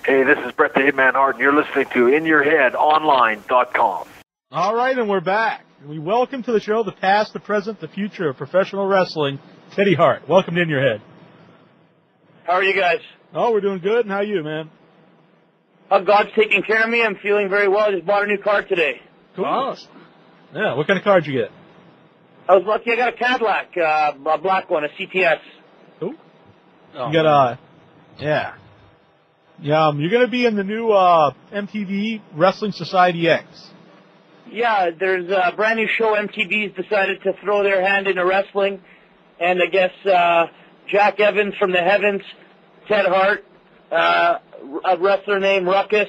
Hey, this is Bret the Hitman Hart, and you're listening to InYourHeadOnline.com. All right, and we're back. We welcome to the show the past, the present, the future of professional wrestling, Teddy Hart. Welcome to In Your Head. How are you guys? Oh, we're doing good, and how are you, man? God's taking care of me. I'm feeling very well. I just bought a new car today. Cool. Oh. Yeah, what kind of car did you get? I was lucky. I got a Cadillac, a black one, a CTS. Cool. Oh. You got yeah. Yeah, you're going to be in the new MTV Wrestling Society X. Yeah, there's a brand new show. MTV's decided to throw their hand into wrestling. And I guess Jack Evans from the Heavens, Ted Hart, a wrestler named Ruckus,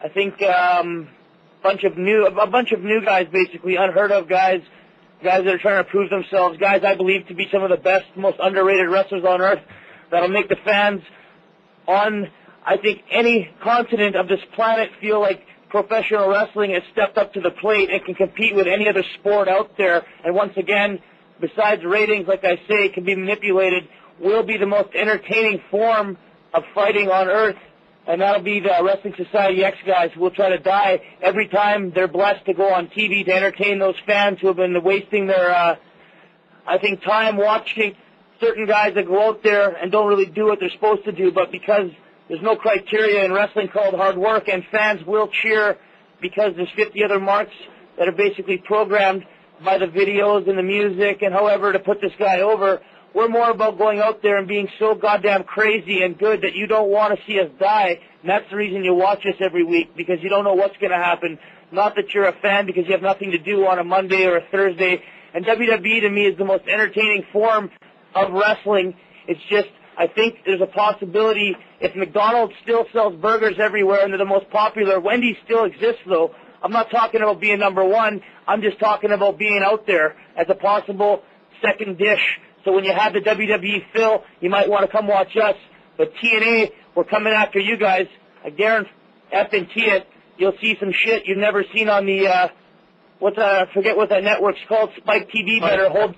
I think a bunch of new guys, basically, unheard of guys that are trying to prove themselves, guys I believe to be some of the best, most underrated wrestlers on earth that'll make the fans on, I think, any continent of this planet feel like professional wrestling has stepped up to the plate and can compete with any other sport out there. And once again, besides ratings, like I say, can be manipulated, will be the most entertaining form of fighting on earth. And that'll be the Wrestling Society X guys who will try to die every time they're blessed to go on TV to entertain those fans who have been wasting their, I think, time watching certain guys that go out there and don't really do what they're supposed to do, but because there's no criteria in wrestling called hard work, and fans will cheer because there's 50 other marks that are basically programmed by the videos and the music and however to put this guy over. We're more about going out there and being so goddamn crazy and good that you don't want to see us die, and that's the reason you watch us every week, because you don't know what's going to happen. Not that you're a fan because you have nothing to do on a Monday or a Thursday. And WWE to me is the most entertaining form of wrestling. It's just, I think there's a possibility if McDonald's still sells burgers everywhere and they're the most popular, Wendy's still exists though. I'm not talking about being number one. I'm just talking about being out there as a possible second dish. So when you have the WWE fill, you might want to come watch us. But TNA, we're coming after you guys. I guarantee it. You'll see some shit you've never seen on the, I forget what that network's called, Spike TV. Better hold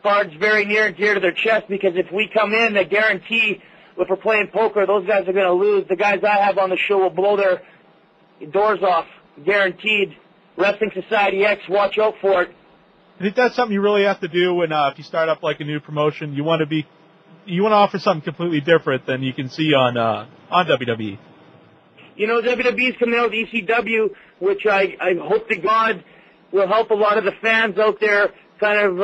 cards very near and dear to their chest, because if we come in, I guarantee if we're playing poker, those guys are going to lose. The guys I have on the show will blow their doors off, guaranteed. Wrestling Society X, watch out for it. I think that's something you really have to do when if you start up like a new promotion. You want to offer something completely different than you can see on WWE. You know, WWE's coming out with ECW, which I hope to God will help a lot of the fans out there kind of,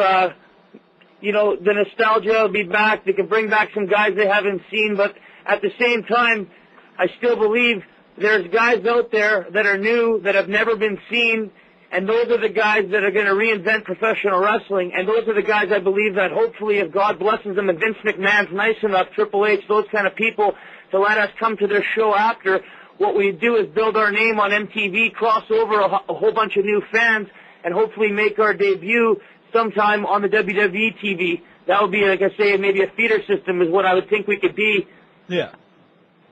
the nostalgia will be back. They can bring back some guys they haven't seen, but at the same time, I still believe there's guys out there that are new, that have never been seen, and those are the guys that are going to reinvent professional wrestling, and those are the guys I believe that hopefully, if God blesses them and Vince McMahon's nice enough, Triple H, those kind of people, to let us come to their show after, what we do is build our name on MTV, cross over a whole bunch of new fans, and hopefully make our debut sometime on the WWE TV. That would be, like I say, maybe a feeder system is what I would think we could be. Yeah.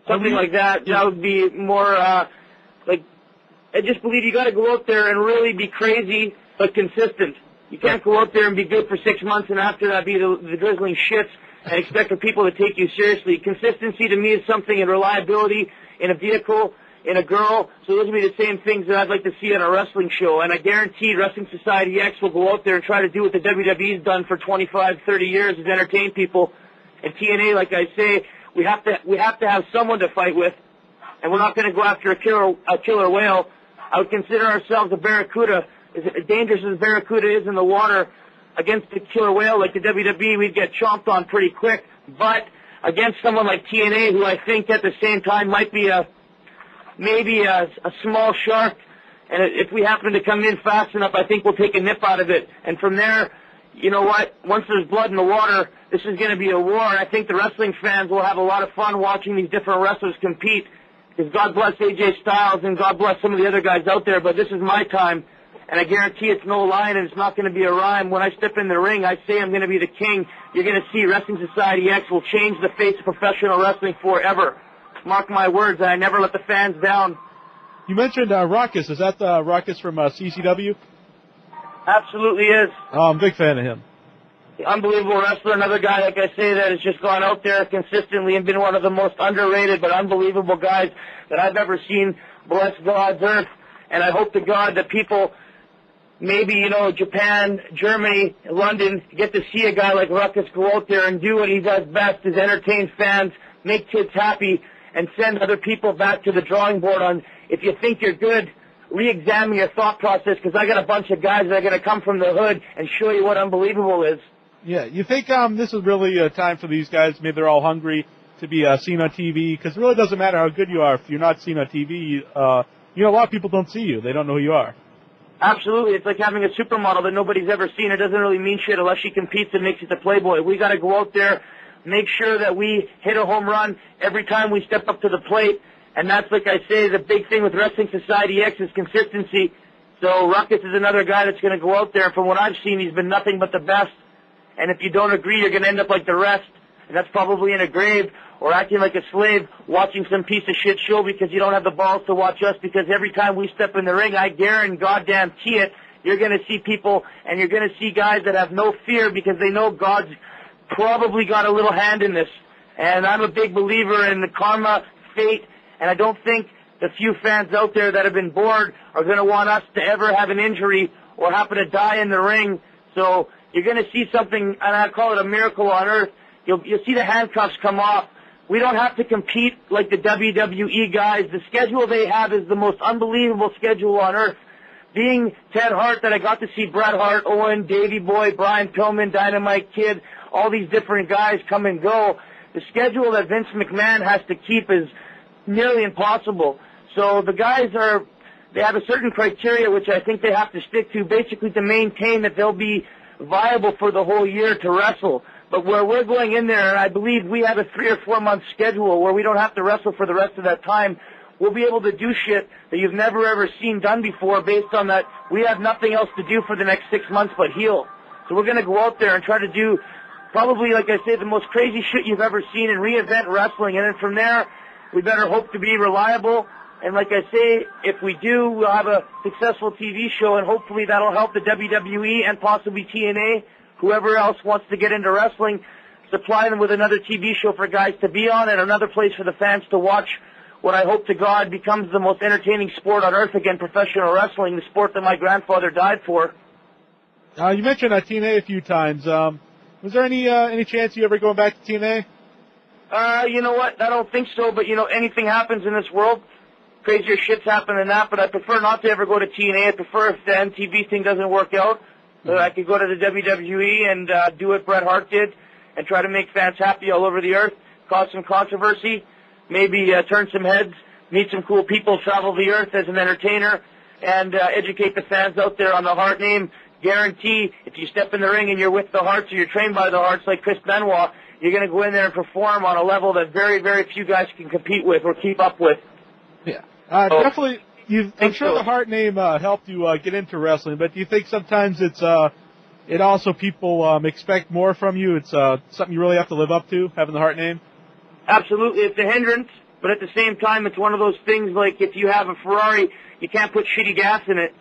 Something like that. That would be more, I just believe you got to go out there and really be crazy but consistent. You can't go out there and be good for 6 months and after that be the drizzling shits and expect for people to take you seriously. Consistency to me is something, and reliability in a vehicle, in a girl. So those would be the same things that I'd like to see on a wrestling show. And I guarantee Wrestling Society X will go out there and try to do what the WWE's done for 25, 30 years, is entertain people. And TNA, like I say, we have to have someone to fight with, and we're not going to go after a killer whale. I would consider ourselves a barracuda. As dangerous as a barracuda is in the water, against a killer whale like the WWE, we'd get chomped on pretty quick. But against someone like TNA, who I think at the same time might be maybe a small shark, and if we happen to come in fast enough, I think we'll take a nip out of it. And from there, you know what? Once there's blood in the water, this is going to be a war. And I think the wrestling fans will have a lot of fun watching these different wrestlers compete. Because God bless AJ Styles and God bless some of the other guys out there, but this is my time. And I guarantee it's no line and it's not going to be a rhyme. When I step in the ring, I say I'm going to be the king. You're going to see Wrestling Society X will change the face of professional wrestling forever. Mark my words, I never let the fans down. You mentioned Ruckus. Is that Ruckus from CCW? Absolutely is. Oh, I'm a big fan of him. Unbelievable wrestler, another guy, like I say, that has just gone out there consistently and been one of the most underrated but unbelievable guys that I've ever seen bless God's earth. And I hope to God that people, maybe, Japan, Germany, London, get to see a guy like Ruckus go out there and do what he does best, is entertain fans, make kids happy, and send other people back to the drawing board on, if you think you're good, re-examine your thought process, because I got a bunch of guys that are going to come from the hood and show you what unbelievable is. Yeah, you think this is really a time for these guys, maybe they're all hungry to be seen on TV, because it really doesn't matter how good you are. If you're not seen on TV, a lot of people don't see you. They don't know who you are. Absolutely. It's like having a supermodel that nobody's ever seen. It doesn't really mean shit unless she competes and makes it to Playboy. We got to go out there, make sure that we hit a home run every time we step up to the plate. And that's, like I say, the big thing with Wrestling Society X is consistency. So Ruckus is another guy that's going to go out there. And from what I've seen, he's been nothing but the best. And if you don't agree, you're going to end up like the rest. And that's probably in a grave or acting like a slave watching some piece of shit show because you don't have the balls to watch us, because every time we step in the ring, I guarantee it, you're going to see people and you're going to see guys that have no fear because they know God's probably got a little hand in this. And I'm a big believer in the karma, fate, and I don't think the few fans out there that have been bored are going to want us to ever have an injury or happen to die in the ring. So you're going to see something, and I call it a miracle on earth. You'll see the handcuffs come off. We don't have to compete like the WWE guys. The schedule they have is the most unbelievable schedule on earth. Being Ted Hart, that I got to see Bret Hart, Owen, Davey Boy, Brian Pillman, Dynamite Kid, all these different guys come and go. The schedule that Vince McMahon has to keep is nearly impossible. So the guys they have a certain criteria which I think they have to stick to, basically to maintain that they'll be viable for the whole year to wrestle. But where we're going in there, and I believe we have a 3 or 4 month schedule where we don't have to wrestle for the rest of that time, we'll be able to do shit that you've never ever seen done before, based on that we have nothing else to do for the next 6 months but heal. So we're going to go out there and try to do probably, like I say, the most crazy shit you've ever seen and reinvent wrestling. And then from there, we better hope to be reliable. And like I say, if we do, we'll have a successful TV show, and hopefully that'll help the WWE and possibly TNA, whoever else wants to get into wrestling, supply them with another TV show for guys to be on and another place for the fans to watch what I hope to God becomes the most entertaining sport on earth again, professional wrestling, the sport that my grandfather died for. You mentioned TNA a few times. Was there any chance you ever going back to TNA? You know what? I don't think so, but anything happens in this world. Crazier shits happen than that, but I prefer not to ever go to TNA. I prefer, if the MTV thing doesn't work out, that I could go to the WWE and do what Bret Hart did and try to make fans happy all over the earth, cause some controversy, maybe turn some heads, meet some cool people, travel the earth as an entertainer, and educate the fans out there on the Hart name. Guarantee if you step in the ring and you're with the Harts or you're trained by the Harts like Chris Benoit, you're going to go in there and perform on a level that very, very few guys can compete with or keep up with. Yeah. Definitely, I'm sure the Hart name helped you get into wrestling, but do you think sometimes it also people expect more from you? It's something you really have to live up to, having the Hart name? Absolutely. It's a hindrance, but at the same time, it's one of those things like if you have a Ferrari, you can't put shitty gas in it.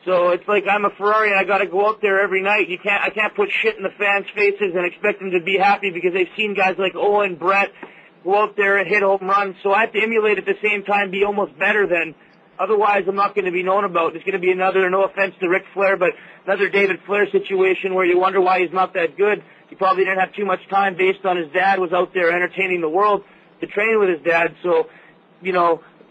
So it's like I'm a Ferrari and I got to go out there every night. I can't put shit in the fans' faces and expect them to be happy because they've seen guys like Owen, Brett, go out there and hit home runs. So I have to emulate at the same time, be almost better than. Otherwise, I'm not going to be known about. It's going to be another, no offense to Ric Flair, but another David Flair situation where you wonder why he's not that good. He probably didn't have too much time based on his dad was out there entertaining the world to train with his dad. So,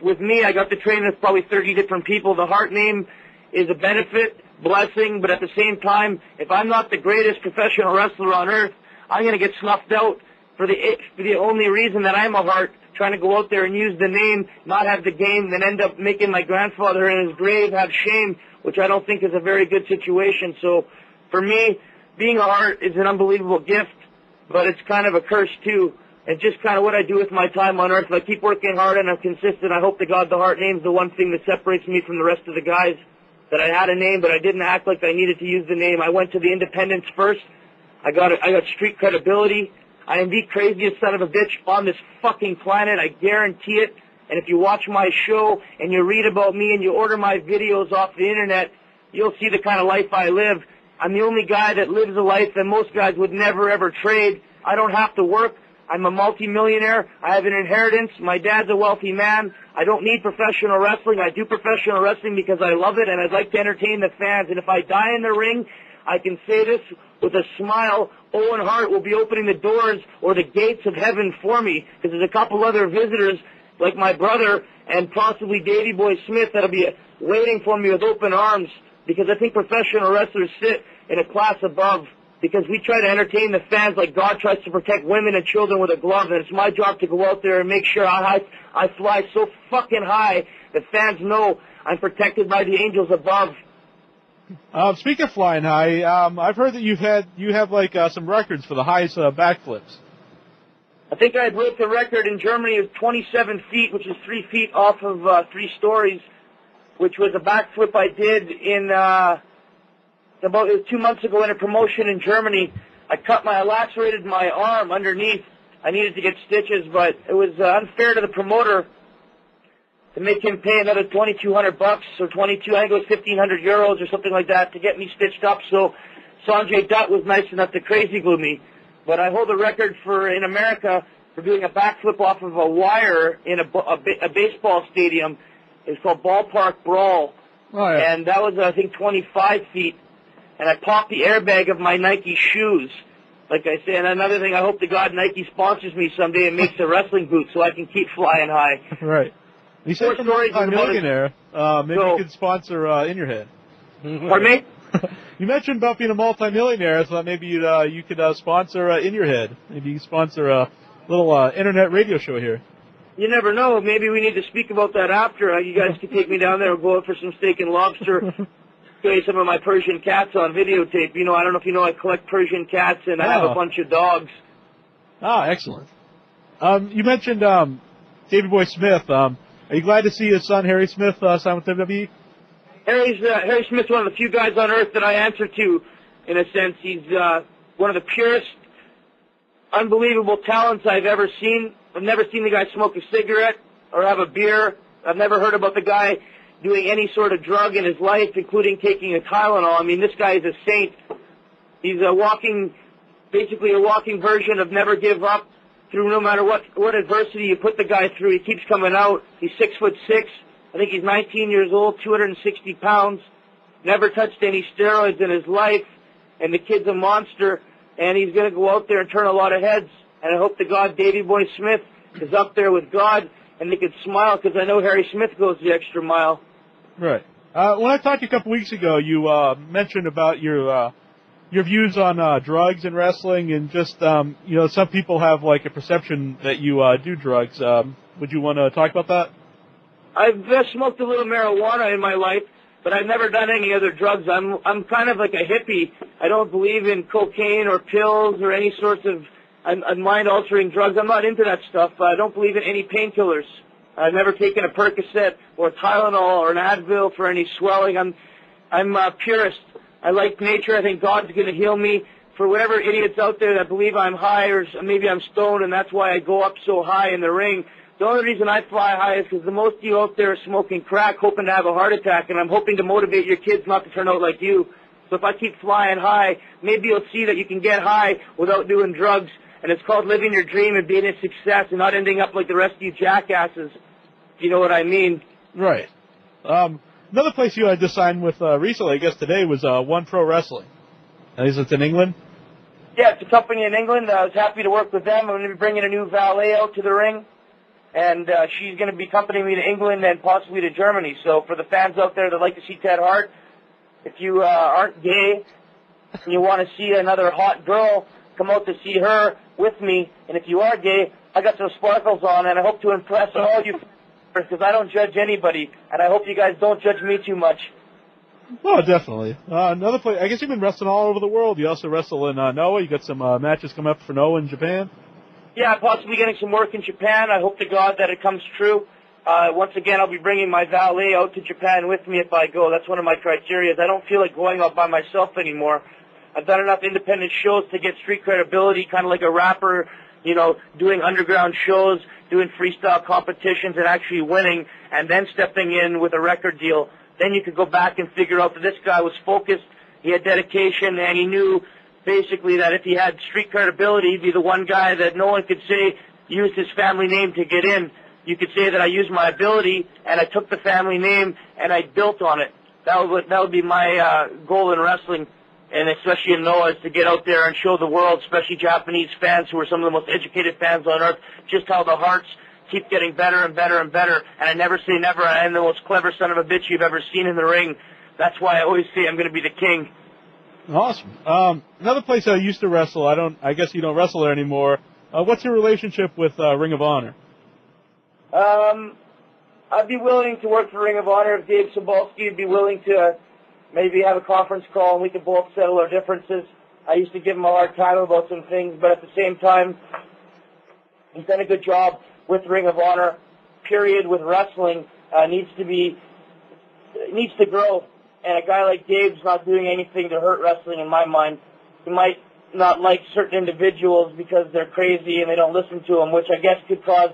with me, I got to train with probably 30 different people. The Hart name is a benefit, blessing, but at the same time, if I'm not the greatest professional wrestler on earth, I'm going to get snuffed out for the only reason that I'm a Hart, trying to go out there and use the name, not have the game, then end up making my grandfather in his grave have shame, which I don't think is a very good situation. So for me, being a Hart is an unbelievable gift, but it's kind of a curse too. And just kind of what I do with my time on earth. If I keep working hard and I'm consistent, I hope to God the Hart name's the one thing that separates me from the rest of the guys. That I had a name, but I didn't act like I needed to use the name. I went to the independents first. I got street credibility. I am the craziest son of a bitch on this fucking planet. I guarantee it. And if you watch my show and you read about me and you order my videos off the internet, you'll see the kind of life I live. I'm the only guy that lives a life that most guys would never, ever trade. I don't have to work. I'm a multi-millionaire. I have an inheritance. My dad's a wealthy man. I don't need professional wrestling. I do professional wrestling because I love it, and I'd like to entertain the fans. And if I die in the ring, I can say this with a smile. Owen Hart will be opening the doors or the gates of heaven for me, because there's a couple other visitors, like my brother and possibly Davey Boy Smith, that'll be waiting for me with open arms, because I think professional wrestlers sit in a class above, because we try to entertain the fans like God tries to protect women and children with a glove, and it's my job to go out there and make sure I fly so fucking high that fans know I'm protected by the angels above. Speaking of flying high, I've heard that you have like some records for the highest backflips. I think I broke the record in Germany of 27 feet, which is 3 feet off of 3 stories, which was a backflip I did in about 2 months ago in a promotion in Germany. I lacerated my arm underneath. I needed to get stitches, but it was unfair to the promoter to make him pay another $2,200 or 22, I think it was 1,500 euros or something like that to get me stitched up. So Sanjay Dutt was nice enough to crazy glue me. But I hold the record in America for doing a backflip off of a wire in a baseball stadium. It's called Ballpark Brawl. Oh, yeah. And that was, I think, 25 feet. And I popped the airbag of my Nike shoes. Like I say, and another thing, I hope to God Nike sponsors me someday and makes a wrestling boot so I can keep flying high. Right. You said you're a millionaire. Maybe you could sponsor In Your Head. Pardon me? You mentioned about being a multimillionaire. I thought maybe you could sponsor In Your Head. Maybe you could sponsor a little internet radio show here. You never know. Maybe we need to speak about that after. You guys can take me down there and go out for some steak and lobster. Show you some of my Persian cats on videotape. You know, I don't know if you know, I collect Persian cats and I have a bunch of dogs. Ah, excellent. You mentioned Davey Boy Smith. Are you glad to see his son Harry Smith sign with WWE? Harry Smith's one of the few guys on earth that I answer to, in a sense. He's one of the purest, unbelievable talents I've ever seen. I've never seen the guy smoke a cigarette or have a beer. I've never heard about the guy doing any sort of drug in his life, including taking a Tylenol. I mean, this guy is a saint. He's basically a walking version of never give up. Through no matter what adversity you put the guy through, he keeps coming out. He's 6'6". I think he's 19 years old, 260 pounds. Never touched any steroids in his life, and the kid's a monster. And he's going to go out there and turn a lot of heads. And I hope to God Davey Boy Smith is up there with God, and they could smile, because I know Harry Smith goes the extra mile. Right. When I talked to you a couple weeks ago, you mentioned about your views on drugs and wrestling, and just some people have like a perception that you do drugs. Would you want to talk about that? I've smoked a little marijuana in my life, but I've never done any other drugs. I'm kind of like a hippie. I don't believe in cocaine or pills or any sorts of mind-altering drugs. I'm not into that stuff. I don't believe in any painkillers. I've never taken a Percocet or Tylenol or an Advil for any swelling. I'm a purist. I like nature. I think God's going to heal me. For whatever idiots out there that believe I'm high or maybe I'm stoned and that's why I go up so high in the ring, the only reason I fly high is because the most of you out there are smoking crack, hoping to have a heart attack, and I'm hoping to motivate your kids not to turn out like you. So if I keep flying high, maybe you'll see that you can get high without doing drugs, and it's called living your dream and being a success and not ending up like the rest of you jackasses, if you know what I mean. Right. Another place you had just signed with recently, I guess today, was One Pro Wrestling. At least it's in England? Yeah, it's a company in England. I was happy to work with them. I'm going to be bringing a new valet out to the ring, and she's going to be accompanying me to England and possibly to Germany. So for the fans out there that like to see Ted Hart, if you aren't gay and you want to see another hot girl, come out to see her with me. And if you are gay, I got some sparkles on, and I hope to impress all you, because I don't judge anybody, and I hope you guys don't judge me too much. Oh, definitely. Another place, I guess you've been wrestling all over the world. You also wrestle in Noah. You got some matches coming up for Noah in Japan? Yeah, possibly getting some work in Japan. I hope to God that it comes true. Once again, I'll be bringing my valet out to Japan with me if I go. That's one of my criteria. I don't feel like going out by myself anymore. I've done enough independent shows to get street credibility, kind of like a rapper, doing underground shows, doing freestyle competitions and actually winning, and then stepping in with a record deal. Then you could go back and figure out that this guy was focused He had dedication, and he knew basically that if he had street credibility, he'd be the one guy that no one could say used his family name to get in. You could say that I used my ability, and I took the family name, and I built on it. That would be my goal in wrestling, and especially in Noah, is to get out there and show the world, especially Japanese fans who are some of the most educated fans on earth, just how the Harts keep getting better and better and better. And I never say never. I am the most clever son of a bitch you've ever seen in the ring. That's why I always say I'm going to be the king. Awesome. Another place I used to wrestle. I guess you don't wrestle there anymore. What's your relationship with Ring of Honor? I'd be willing to work for Ring of Honor if Dave Sobolski would be willing to maybe have a conference call and we could both settle our differences. I used to give him a hard time about some things, but at the same time, he's done a good job with Ring of Honor. Period. With wrestling needs to grow, and a guy like Dave's not doing anything to hurt wrestling in my mind. He might not like certain individuals because they're crazy and they don't listen to him, which I guess could cause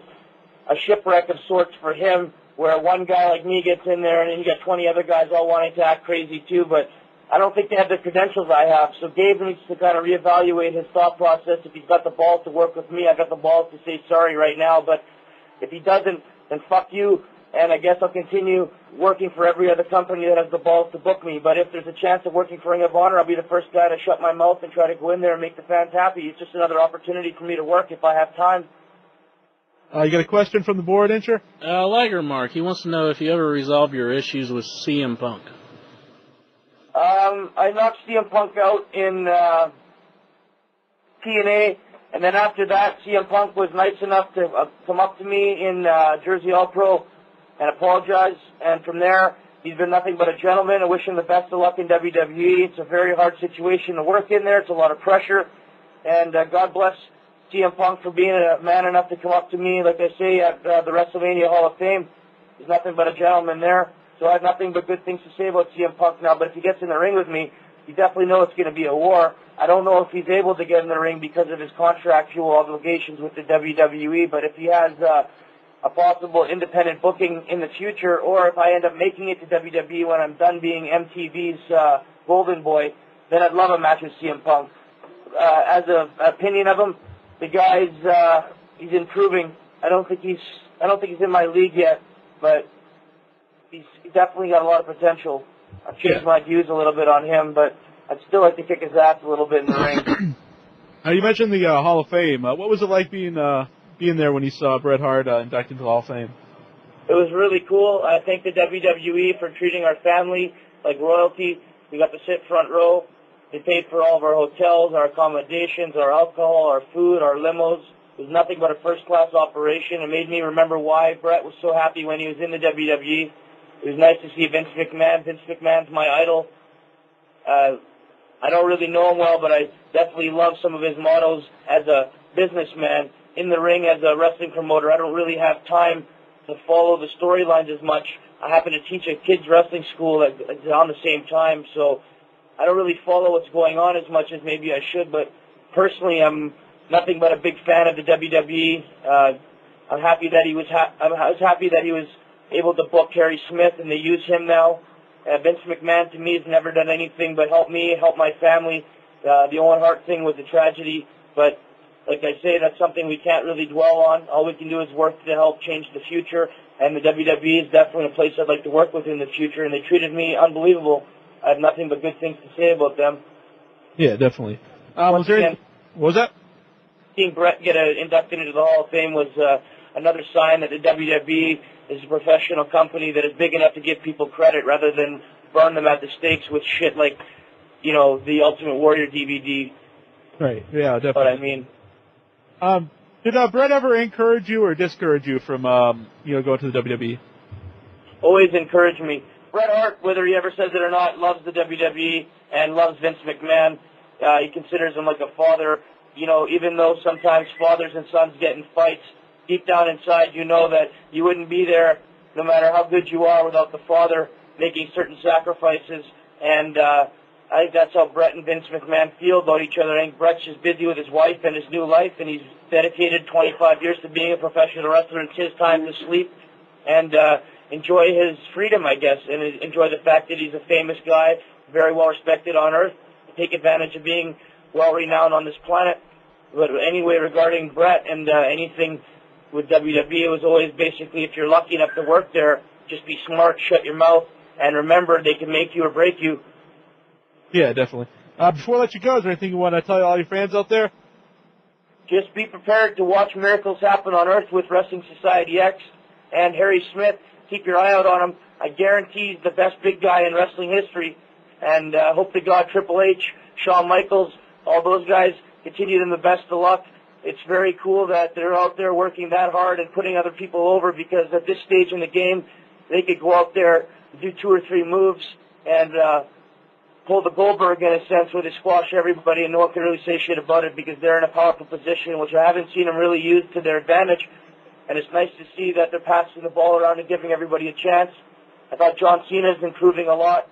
a shipwreck of sorts for him, where one guy like me gets in there and then you got 20 other guys all wanting to act crazy too, but I don't think they have the credentials I have. So Dave needs to kind of reevaluate his thought process. If he's got the balls to work with me, I've got the balls to say sorry right now, but if he doesn't, then fuck you, and I guess I'll continue working for every other company that has the balls to book me. But if there's a chance of working for Ring of Honor, I'll be the first guy to shut my mouth and try to go in there and make the fans happy. It's just another opportunity for me to work if I have time. You got a question from the board, Incher? Liger Mark, he wants to know if you ever resolve your issues with CM Punk. I knocked CM Punk out in TNA, and then after that, CM Punk was nice enough to come up to me in Jersey All Pro and apologize. And from there, he's been nothing but a gentleman. I wish him the best of luck in WWE. It's a very hard situation to work in there. It's a lot of pressure. And God bless CM Punk for being a man enough to come up to me, like I say, at the WrestleMania Hall of Fame. He's nothing but a gentleman there. So I have nothing but good things to say about CM Punk now. But if he gets in the ring with me, you definitely know it's going to be a war. I don't know if he's able to get in the ring because of his contractual obligations with the WWE, but if he has a possible independent booking in the future, or if I end up making it to WWE when I'm done being MTV's golden boy, then I'd love a match with CM Punk. As an opinion of him, the guy's he's improving. I don't think he's in my league yet, but he's definitely got a lot of potential. I've changed my views a little bit on him, but I'd still like to kick his ass a little bit in the ring. You mentioned the Hall of Fame. What was it like being there when you saw Bret Hart inducted into the Hall of Fame? It was really cool. I thank the WWE for treating our family like royalty. We got to sit front row. They paid for all of our hotels, our accommodations, our alcohol, our food, our limos. It was nothing but a first-class operation. It made me remember why Bret was so happy when he was in the WWE. It was nice to see Vince McMahon. Vince McMahon's my idol. I don't really know him well, but I definitely love some of his mottos as a businessman. In the ring as a wrestling promoter, I don't really have time to follow the storylines as much. I happen to teach a kids wrestling school on the same time, so I don't really follow what's going on as much as maybe I should. But personally, I'm nothing but a big fan of the WWE. I'm happy that he was. I was happy that he was able to book Harry Smith, and they use him now. Vince McMahon, to me, has never done anything but help me, help my family. The Owen Hart thing was a tragedy, but like I say, that's something we can't really dwell on. All we can do is work to help change the future, and the WWE is definitely a place I'd like to work with in the future, and they treated me unbelievable. I have nothing but good things to say about them. Yeah, definitely. What was that? Seeing Bret get inducted into the Hall of Fame was another sign that the WWE is a professional company that is big enough to give people credit rather than burn them at the stakes with shit like, the Ultimate Warrior DVD. Right, yeah, definitely. What I mean. Did Bret ever encourage you or discourage you from, going to the WWE? Always encouraged me. Bret Hart, whether he ever says it or not, loves the WWE and loves Vince McMahon. He considers him like a father. Even though sometimes fathers and sons get in fights, deep down inside you know that you wouldn't be there no matter how good you are without the father making certain sacrifices. And I think that's how Bret and Vince McMahon feel about each other. I think Bret's just busy with his wife and his new life, and he's dedicated 25 years to being a professional wrestler. It's his time to sleep and enjoy his freedom, I guess, and enjoy the fact that he's a famous guy very well respected on Earth, take advantage of being well renowned on this planet. But anyway, regarding Brett and anything with WWE, it was always basically, if you're lucky enough to work there, just be smart, shut your mouth, and remember, they can make you or break you. Yeah, definitely. Before I let you go, is there anything you want to tell all your fans out there? Just be prepared to watch miracles happen on Earth with Wrestling Society X and Harry Smith. Keep your eye out on him. I guarantee he's the best big guy in wrestling history. And hope to God Triple H, Shawn Michaels, all those guys, continue them the best of luck. It's very cool that they're out there working that hard and putting other people over, because at this stage in the game, they could go out there, do 2 or 3 moves, and pull the Goldberg in a sense where they squash everybody and no one can really say shit about it because they're in a powerful position, which I haven't seen them really use to their advantage. And it's nice to see that they're passing the ball around and giving everybody a chance. I thought John Cena's improving a lot.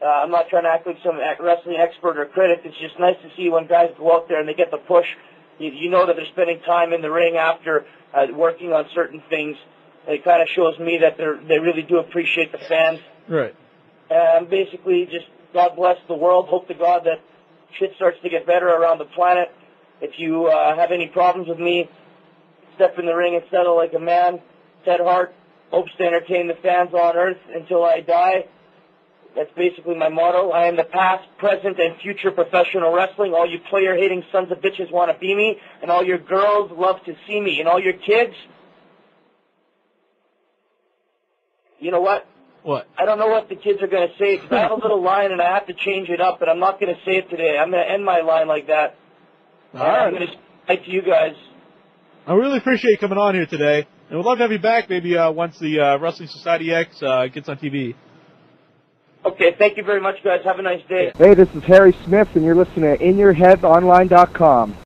I'm not trying to act like some wrestling expert or critic. It's just nice to see when guys go out there and they get the push. You know that they're spending time in the ring after working on certain things. It kind of shows me that they really do appreciate the fans. Right. Basically, just God bless the world. Hope to God that shit starts to get better around the planet. If you have any problems with me, step in the ring and settle like a man. Ted Hart hopes to entertain the fans on Earth until I die. That's basically my motto. I am the past, present, and future professional wrestling. All you player-hating sons of bitches want to be me, and all your girls love to see me, and all your kids. You know what? What? I don't know what the kids are going to say, because I have a little line and I have to change it up, but I'm not going to say it today. I'm going to end my line like that. All right. I'm going to say to you guys. I really appreciate you coming on here today. And we'd love to have you back maybe once the Wrestling Society X gets on TV. Okay, thank you very much, guys. Have a nice day. Hey, this is Harry Smith, and you're listening to InYourHeadOnline.com.